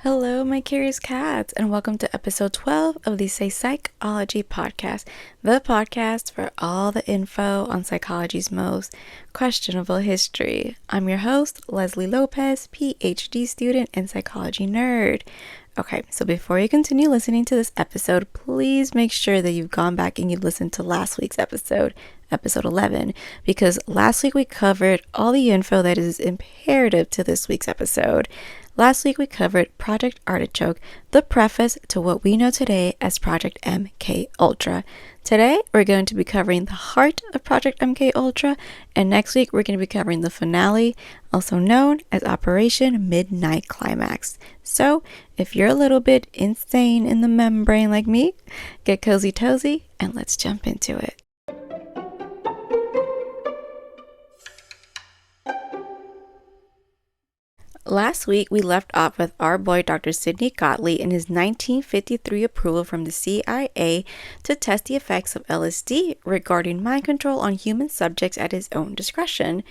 Hello, my curious cats, and welcome to episode 12 of the Psychology podcast, the podcast for all the info on psychology's most questionable history. I'm your host, Leslie Lopez, PhD student and psychology nerd. Okay, so before you continue listening to this episode, please make sure that you've gone back and you've listened to last week's episode 11, because last week we covered all the info that is imperative to this week's episode. Last week we covered Project Artichoke, the preface to what we know today as Project MKUltra. Today we're going to be covering the heart of Project MKUltra, and next week we're going to be covering the finale, also known as Operation Midnight Climax. So if you're a little bit insane in the membrane like me, get cozy tozy and let's jump into it. Last week, we left off with our boy Dr. Sidney Gottlieb and his 1953 approval from the CIA to test the effects of LSD regarding mind control on human subjects at his own discretion.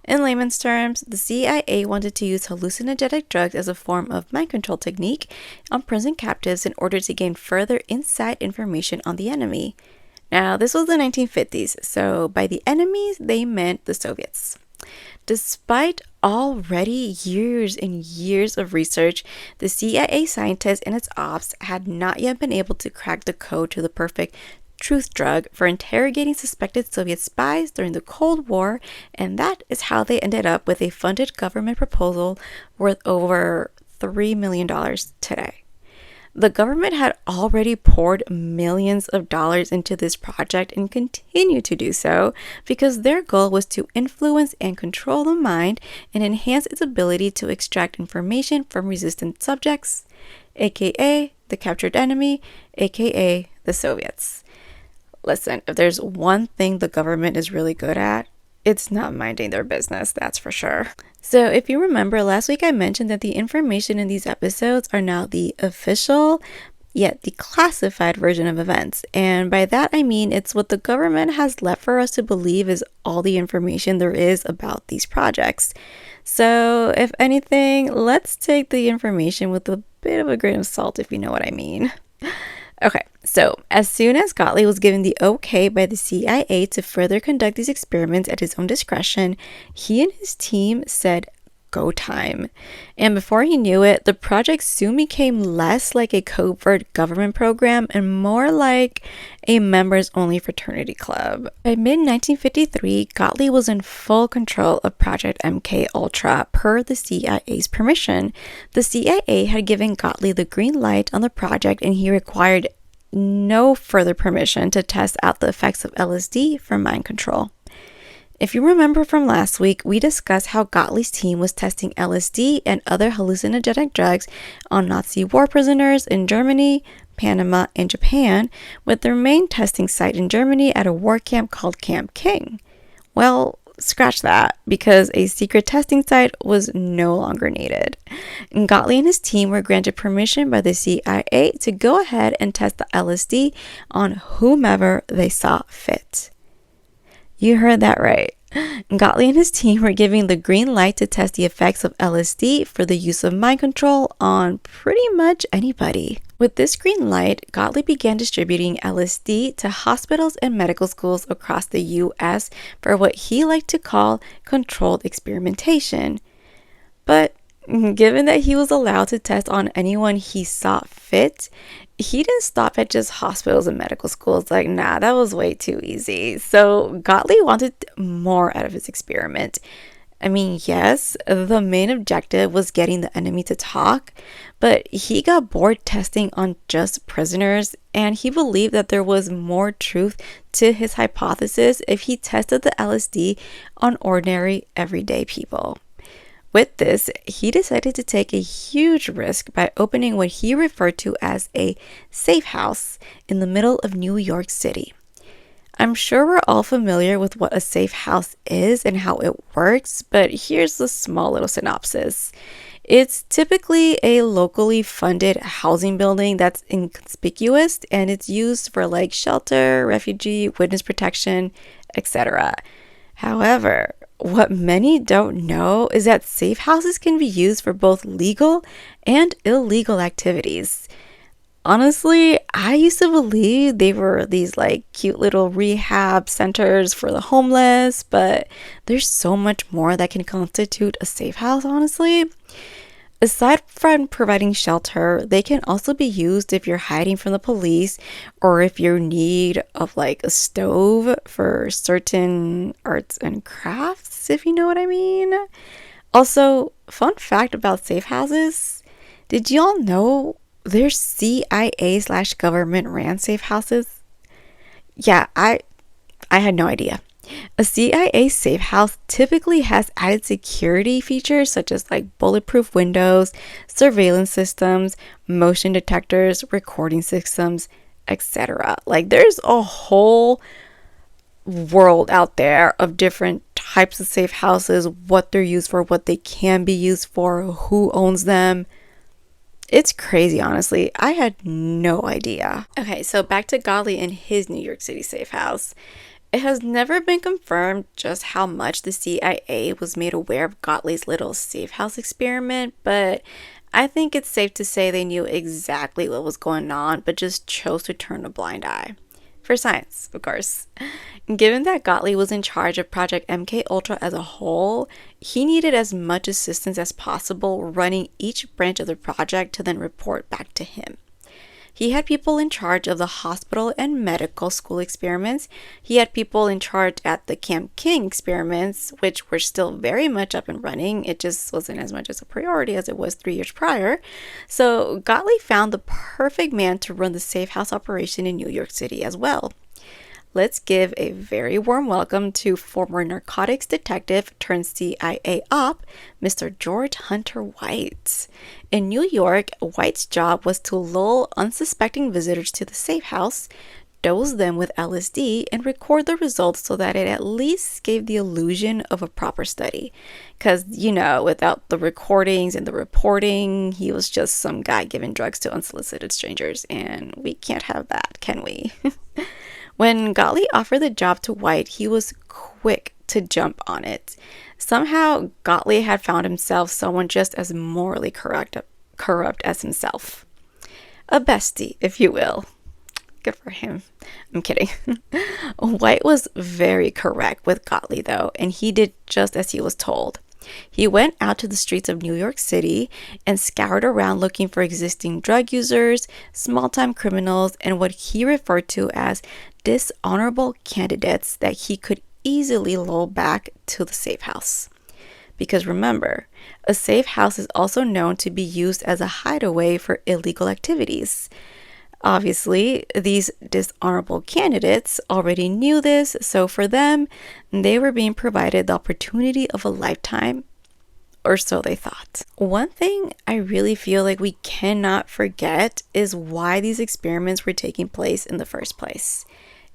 In layman's terms, the CIA wanted to use hallucinogenic drugs as a form of mind control technique on prison captives in order to gain further inside information on the enemy. Now, this was the 1950s, so by the enemies, they meant the Soviets. Despite already years and years of research, the CIA scientists and its ops had not yet been able to crack the code to the perfect truth drug for interrogating suspected Soviet spies during the Cold War, and that is how they ended up with a funded government proposal worth over $3 million today. The government had already poured millions of dollars into this project and continued to do so because their goal was to influence and control the mind and enhance its ability to extract information from resistant subjects, aka the captured enemy, aka the Soviets. Listen, if there's one thing the government is really good at, it's not minding their business, that's for sure. So if you remember, last week I mentioned that the information in these episodes are now the official, yet declassified version of events. And by that I mean it's what the government has left for us to believe is all the information there is about these projects. So if anything, let's take the information with a bit of a grain of salt, if you know what I mean. Okay, so as soon as Gottlieb was given the okay by the CIA to further conduct these experiments at his own discretion, he and his team said, go time. And before he knew it, the project soon became less like a covert government program and more like a members-only fraternity club. By mid-1953, Gottlieb was in full control of Project MKUltra per the CIA's permission. The CIA had given Gottlieb the green light on the project, and he required no further permission to test out the effects of LSD for mind control. If you remember from last week, we discussed how Gottlieb's team was testing LSD and other hallucinogenic drugs on Nazi war prisoners in Germany, Panama, and Japan, with their main testing site in Germany at a war camp called Camp King. Well, scratch that, because a secret testing site was no longer needed. And Gottlieb and his team were granted permission by the CIA to go ahead and test the LSD on whomever they saw fit. You heard that right. Gottlieb and his team were giving the green light to test the effects of LSD for the use of mind control on pretty much anybody. With this green light, Gottlieb began distributing LSD to hospitals and medical schools across the U.S. for what he liked to call controlled experimentation. But given that he was allowed to test on anyone he saw fit, he didn't stop at just hospitals and medical schools. Like, nah, that was way too easy. So Gottlieb wanted more out of his experiment. I mean, yes, the main objective was getting the enemy to talk, but he got bored testing on just prisoners, and he believed that there was more truth to his hypothesis if he tested the LSD on ordinary, everyday people. With this, he decided to take a huge risk by opening what he referred to as a safe house in the middle of New York City. I'm sure we're all familiar with what a safe house is and how it works, but here's a small little synopsis. It's typically a locally funded housing building that's inconspicuous, and it's used for like shelter, refugee, witness protection, etc. However, what many don't know is that safe houses can be used for both legal and illegal activities. Honestly, I used to believe they were these like cute little rehab centers for the homeless, but there's so much more that can constitute a safe house, honestly. Aside from providing shelter, they can also be used if you're hiding from the police or if you're in need of like a stove for certain arts and crafts, if you know what I mean. Also, fun fact about safe houses, did y'all know there's CIA slash government ran safe houses? Yeah, I had no idea. A CIA safe house typically has added security features such as like bulletproof windows, surveillance systems, motion detectors, recording systems, etc. Like there's a whole world out there of different types of safe houses, what they're used for, what they can be used for, who owns them. It's crazy, honestly. I had no idea. Okay, so back to Godley and his New York City safe house. It has never been confirmed just how much the CIA was made aware of Gottlieb's little safe house experiment, but I think it's safe to say they knew exactly what was going on, but just chose to turn a blind eye. For science, of course. Given that Gottlieb was in charge of Project MKUltra as a whole, he needed as much assistance as possible running each branch of the project to then report back to him. He had people in charge of the hospital and medical school experiments. He had people in charge at the Camp King experiments, which were still very much up and running. It just wasn't as much as a priority as it was 3 years prior. So Gottlieb found the perfect man to run the safe house operation in New York City as well. Let's give a very warm welcome to former narcotics detective turned CIA op, Mr. George Hunter White. In New York, White's job was to lull unsuspecting visitors to the safe house, dose them with LSD, and record the results so that it at least gave the illusion of a proper study. Because, without the recordings and the reporting, he was just some guy giving drugs to unsolicited strangers, and we can't have that, can we? When Gottlieb offered the job to White, he was quick to jump on it. Somehow, Gottlieb had found himself someone just as morally corrupt as himself. A bestie, if you will. Good for him. I'm kidding. White was very correct with Gottlieb, though, and he did just as he was told. He went out to the streets of New York City and scoured around looking for existing drug users, small-time criminals, and what he referred to as dishonorable candidates that he could easily lull back to the safe house. Because remember, a safe house is also known to be used as a hideaway for illegal activities. Obviously, these dishonorable candidates already knew this, so for them, they were being provided the opportunity of a lifetime, or so they thought. One thing I really feel like we cannot forget is why these experiments were taking place in the first place.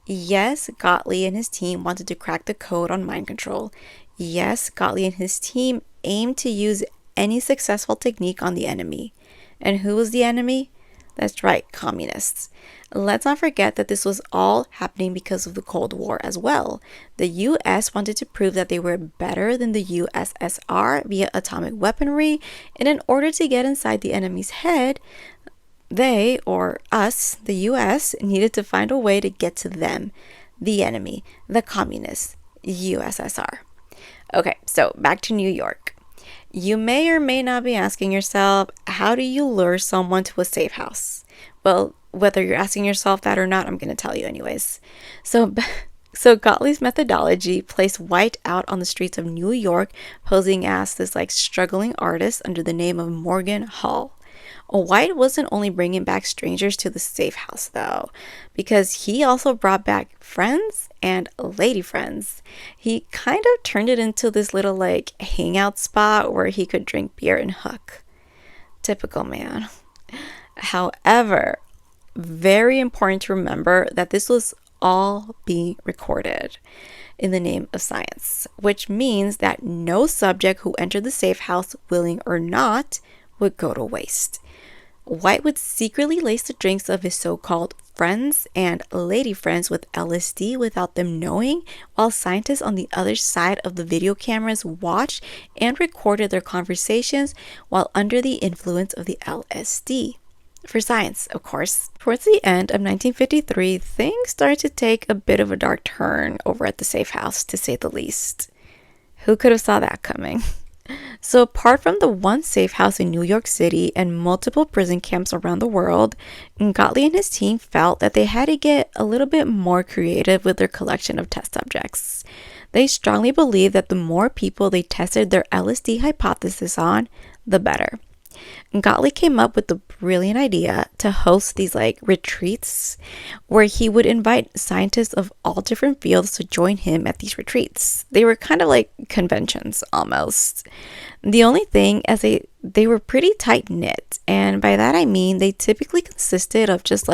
Yes, Gottlieb and his team wanted to crack the code on mind control. Yes, Gottlieb and his team aimed to use any successful technique on the enemy. And who was the enemy? That's right, communists. Let's not forget that this was all happening because of the Cold War as well. The US wanted to prove that they were better than the USSR via atomic weaponry, and in order to get inside the enemy's head, they, or us, the US, needed to find a way to get to them, the enemy, the communists, USSR. Okay, so back to New York. You may or may not be asking yourself, how do you lure someone to a safe house? Well, whether you're asking yourself that or not, I'm going to tell you anyways. So Gottlieb's methodology placed White out on the streets of New York, posing as this struggling artist under the name of Morgan Hall. White wasn't only bringing back strangers to the safe house, though, because he also brought back friends and lady friends. He kind of turned it into this little hangout spot where he could drink beer and hook. Typical man. However, very important to remember that this was all being recorded in the name of science, which means that no subject who entered the safe house, willing or not, would go to waste. White would secretly lace the drinks of his so-called friends and lady friends with LSD without them knowing, while scientists on the other side of the video cameras watched and recorded their conversations while under the influence of the LSD. For science, of course. Towards the end of 1953, things started to take a bit of a dark turn over at the safe house, to say the least. Who could have saw that coming? So apart from the one safe house in New York City and multiple prison camps around the world, Gottlieb and his team felt that they had to get a little bit more creative with their collection of test subjects. They strongly believed that the more people they tested their LSD hypothesis on, the better. Gottlieb came up with the brilliant idea to host these retreats where he would invite scientists of all different fields to join him at these retreats. They were kind of like conventions almost. The only thing is they were pretty tight knit, and by that I mean they typically consisted of just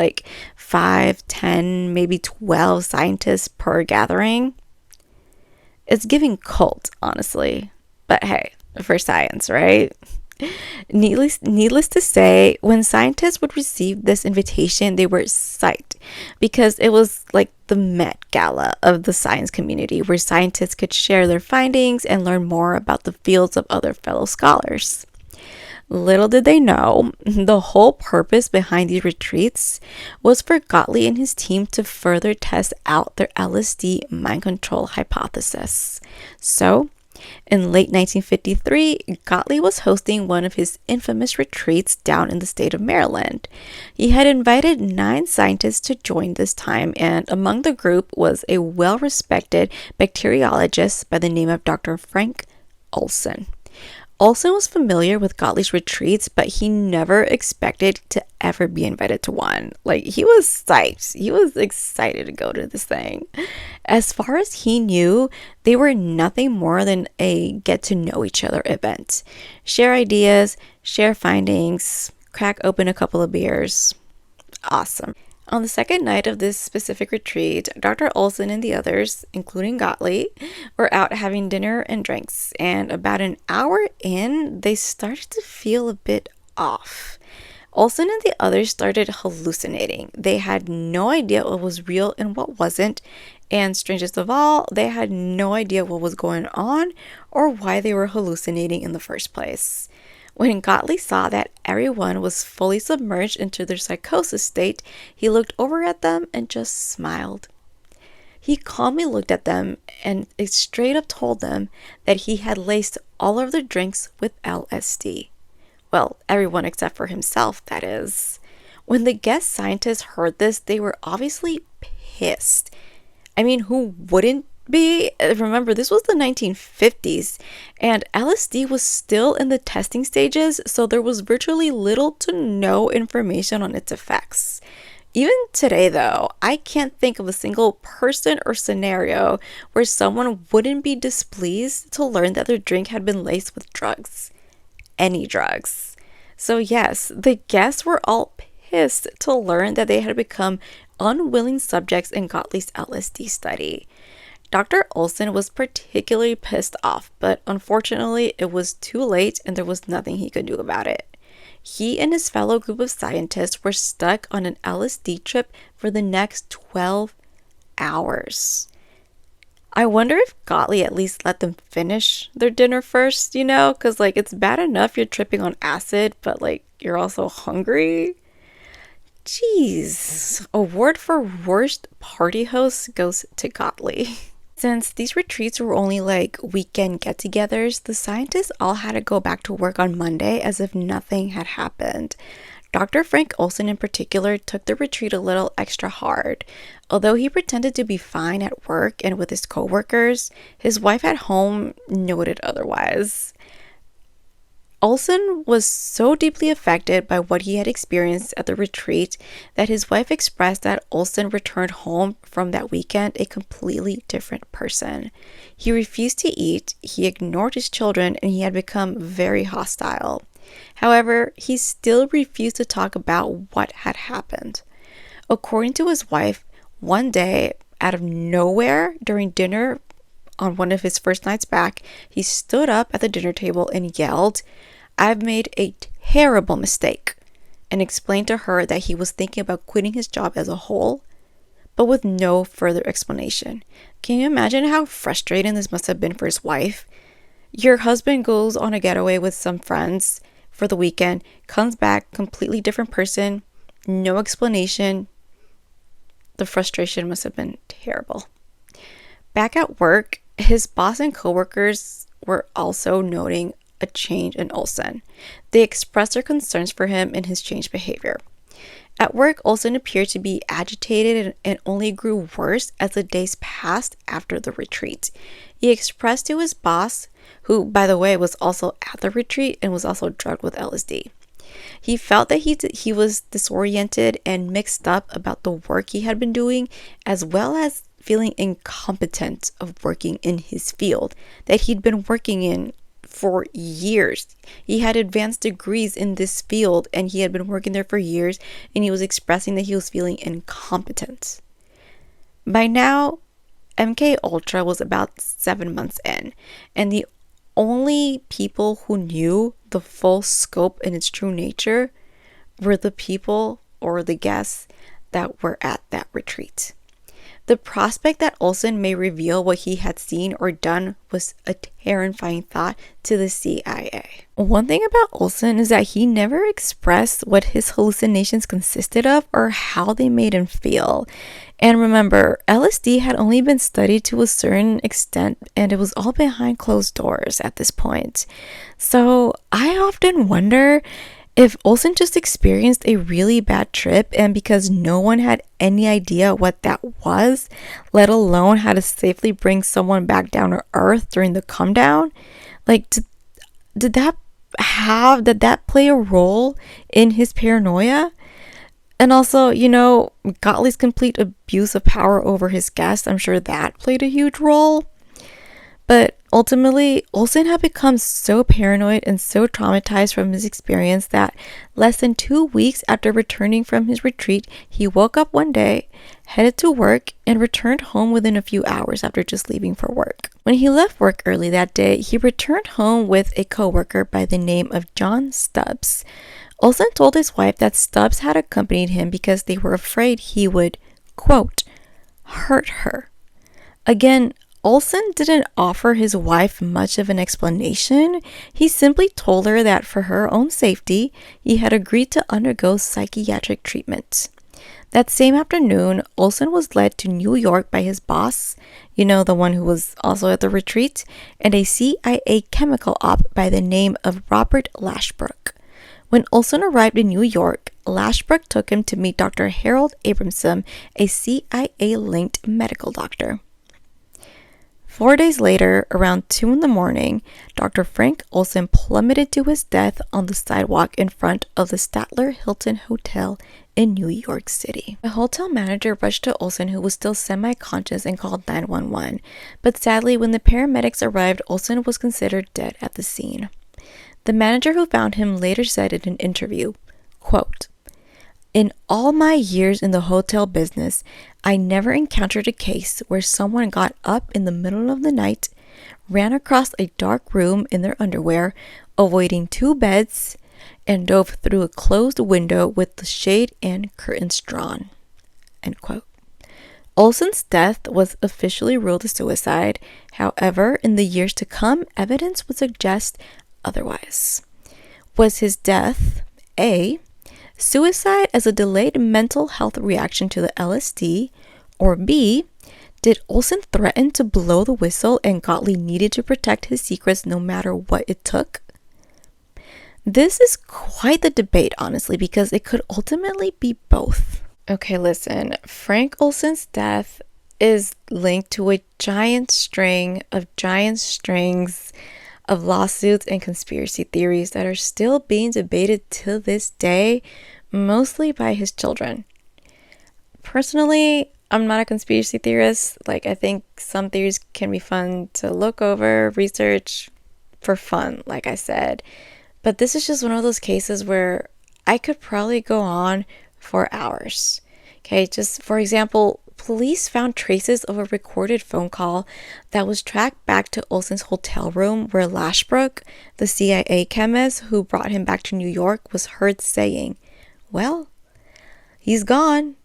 5, 10, maybe 12 scientists per gathering. It's giving cult, honestly. But hey, for science, right? Needless to say, when scientists would receive this invitation, they were psyched because it was like the Met Gala of the science community where scientists could share their findings and learn more about the fields of other fellow scholars. Little did they know, the whole purpose behind these retreats was for Gottlieb and his team to further test out their LSD mind control hypothesis. So, in late 1953, Gottlieb was hosting one of his infamous retreats down in the state of Maryland. He had invited 9 scientists to join this time, and among the group was a well-respected bacteriologist by the name of Dr. Frank Olson. Olson was familiar with Gottlieb's retreats, but he never expected to ever be invited to one. He was psyched. He was excited to go to this thing. As far as he knew, they were nothing more than a get-to-know-each-other event. Share ideas, share findings, crack open a couple of beers. Awesome. On the second night of this specific retreat, Dr. Olson and the others, including Gottlieb, were out having dinner and drinks, and about an hour in, they started to feel a bit off. Olson and the others started hallucinating. They had no idea what was real and what wasn't, and strangest of all, they had no idea what was going on or why they were hallucinating in the first place. When Gottlieb saw that everyone was fully submerged into their psychosis state, he looked over at them and just smiled. He calmly looked at them and straight up told them that he had laced all of their drinks with LSD. Well, everyone except for himself, that is. When the guest scientists heard this, they were obviously pissed. I mean, who wouldn't be? Remember, this was the 1950s, and LSD was still in the testing stages, so there was virtually little to no information on its effects. Even today, though, I can't think of a single person or scenario where someone wouldn't be displeased to learn that their drink had been laced with drugs. Any drugs. So yes, the guests were all pissed to learn that they had become unwilling subjects in Gottlieb's LSD study. Dr. Olson was particularly pissed off, but unfortunately it was too late and there was nothing he could do about it. He and his fellow group of scientists were stuck on an LSD trip for the next 12 hours. I wonder if Gottlieb at least let them finish their dinner first, because it's bad enough you're tripping on acid, but you're also hungry. Jeez, award for worst party host goes to Gottlieb. Since these retreats were only weekend get-togethers, the scientists all had to go back to work on Monday as if nothing had happened. Dr. Frank Olson in particular took the retreat a little extra hard. Although he pretended to be fine at work and with his coworkers, his wife at home noted otherwise. Olson was so deeply affected by what he had experienced at the retreat that his wife expressed that Olson returned home from that weekend a completely different person. He refused to eat, he ignored his children, and he had become very hostile. However, he still refused to talk about what had happened. According to his wife, one day, out of nowhere, during dinner on one of his first nights back, he stood up at the dinner table and yelled, "I've made a terrible mistake. and explained to her that he was thinking about quitting his job as a whole, but with no further explanation. Can you imagine how frustrating this must have been for his wife? Your husband goes on a getaway with some friends for the weekend, comes back, completely different person, no explanation. The frustration must have been terrible. Back at work, his boss and coworkers were also noting a change in Olson. They expressed their concerns for him and his changed behavior. At work, Olson appeared to be agitated and only grew worse as the days passed after the retreat. He expressed to his boss, who, by the way, was also at the retreat and was also drugged with LSD. He felt that he was disoriented and mixed up about the work he had been doing, as well as feeling incompetent of working in his field that he'd been working in for years. He had advanced degrees in this field and he had been working there for years, and he was expressing that he was feeling incompetent. By now, MKUltra was about 7 months in, and the only people who knew the full scope and its true nature were the people or the guests that were at that retreat. The prospect that Olson may reveal what he had seen or done was a terrifying thought to the CIA. One thing about Olson is that he never expressed what his hallucinations consisted of or how they made him feel. And remember, LSD had only been studied to a certain extent, and it was all behind closed doors at this point. So I often wonder if Olson just experienced a really bad trip, and because no one had any idea what that was, let alone how to safely bring someone back down to earth during the come down, like did that play a role in his paranoia? And also, Gottlieb's complete abuse of power over his guests, I'm sure that played a huge role. But ultimately, Olson had become so paranoid and so traumatized from his experience that less than 2 weeks after returning from his retreat, he woke up one day, headed to work, and returned home within a few hours after just leaving for work. When he left work early that day, he returned home with a coworker by the name of John Stubbs. Olson told his wife that Stubbs had accompanied him because they were afraid he would, quote, hurt her. Again, Olson didn't offer his wife much of an explanation. He simply told her that for her own safety, he had agreed to undergo psychiatric treatment. That same afternoon, Olson was led to New York by his boss, the one who was also at the retreat, and a CIA chemical op by the name of Robert Lashbrook. When Olson arrived in New York, Lashbrook took him to meet Dr. Harold Abramson, a CIA-linked medical doctor. 4 days later, around 2 a.m, Dr. Frank Olson plummeted to his death on the sidewalk in front of the Statler Hilton Hotel in New York City. The hotel manager rushed to Olson, who was still semi-conscious, and called 911. But sadly, when the paramedics arrived, Olson was considered dead at the scene. The manager who found him later said in an interview, quote, "In all my years in the hotel business, I never encountered a case where someone got up in the middle of the night, ran across a dark room in their underwear, avoiding 2 beds, and dove through a closed window with the shade and curtains drawn." End quote. Olson's death was officially ruled a suicide. However, in the years to come, evidence would suggest otherwise. Was his death A, suicide as a delayed mental health reaction to the LSD, or B, did Olson threaten to blow the whistle and Gottlieb needed to protect his secrets no matter what it took? This is quite the debate, honestly, because it could ultimately be both. Okay, listen, Frank Olson's death is linked to a giant string of lawsuits and conspiracy theories that are still being debated to this day, mostly by his children. Personally, I'm not a conspiracy theorist. I think some theories can be fun to look over, research for fun, like I said. But this is just one of those cases where I could probably go on for hours. Okay, just for example, police found traces of a recorded phone call that was tracked back to Olson's hotel room where Lashbrook, the CIA chemist who brought him back to New York, was heard saying, Well, he's gone.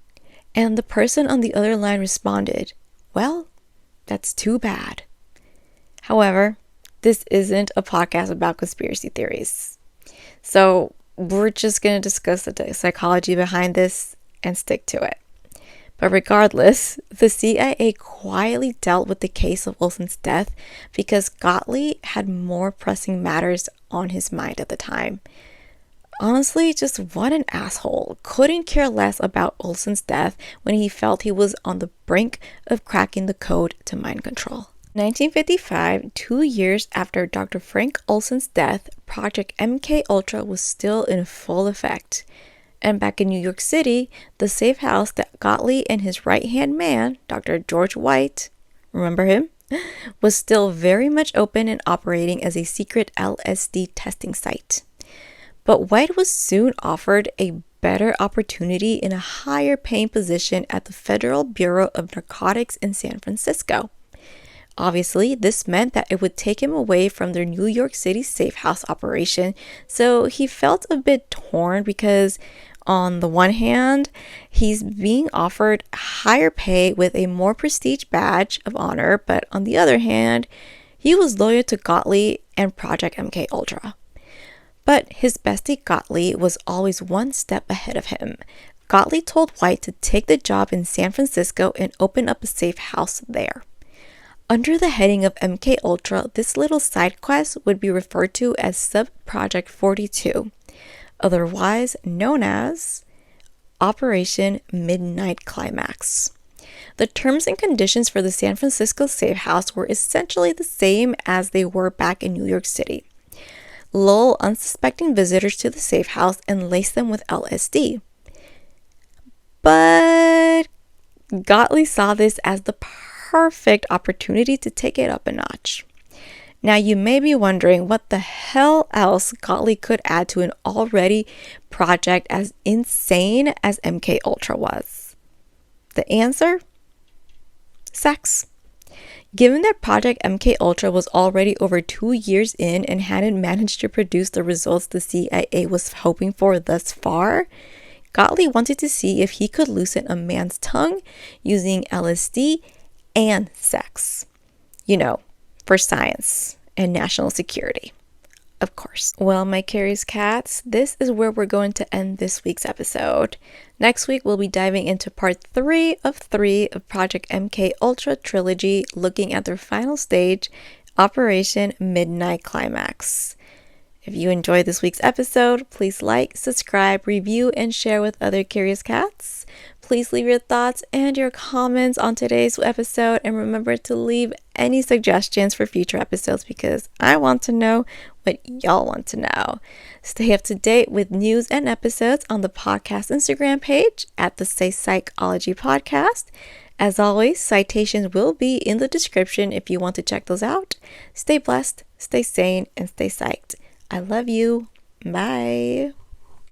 And the person on the other line responded, well, that's too bad. However, this isn't a podcast about conspiracy theories. So we're just going to discuss the psychology behind this and stick to it. But regardless, the CIA quietly dealt with the case of Olson's death because Gottlieb had more pressing matters on his mind at the time. Honestly, just what an asshole. Couldn't care less about Olson's death when he felt he was on the brink of cracking the code to mind control. 1955, 2 years after Dr. Frank Olson's death, Project MKUltra was still in full effect. And back in New York City, the safe house that Gottlieb and his right-hand man, Dr. George White, remember him, was still very much open and operating as a secret LSD testing site. But White was soon offered a better opportunity in a higher paying position at the Federal Bureau of Narcotics in San Francisco. Obviously, this meant that it would take him away from their New York City safe house operation, so he felt a bit torn because on the one hand, he's being offered higher pay with a more prestige badge of honor, but on the other hand, he was loyal to Gottlieb and Project MKUltra. But his bestie Gottlieb was always one step ahead of him. Gottlieb told White to take the job in San Francisco and open up a safe house there. Under the heading of MKUltra, this little side quest would be referred to as Sub-Project 42, otherwise known as Operation Midnight Climax. The terms and conditions for the San Francisco safe house were essentially the same as they were back in New York City. Lull unsuspecting visitors to the safe house and lace them with LSD. But Gottlieb saw this as the perfect opportunity to take it up a notch. Now you may be wondering what the hell else Gottlieb could add to an already project as insane as MKUltra was. The answer? Sex. Given that Project MKUltra was already over 2 years in and hadn't managed to produce the results the CIA was hoping for thus far, Gottlieb wanted to see if he could loosen a man's tongue using LSD and sex. You know, for science and national security. Of course. Well, my curious cats, this is where we're going to end this week's episode. Next week, we'll be diving into part 3 of Project MKUltra Trilogy, looking at their final stage, Operation Midnight Climax. If you enjoyed this week's episode, please like, subscribe, review, and share with other curious cats. Please leave your thoughts and your comments on today's episode, and remember to leave any suggestions for future episodes because I want to know what y'all want to know. Stay up to date with news and episodes on the podcast Instagram page at the Say Psychology Podcast. As always, citations will be in the description if you want to check those out. Stay blessed, stay sane, and stay psyched. I love you. Bye.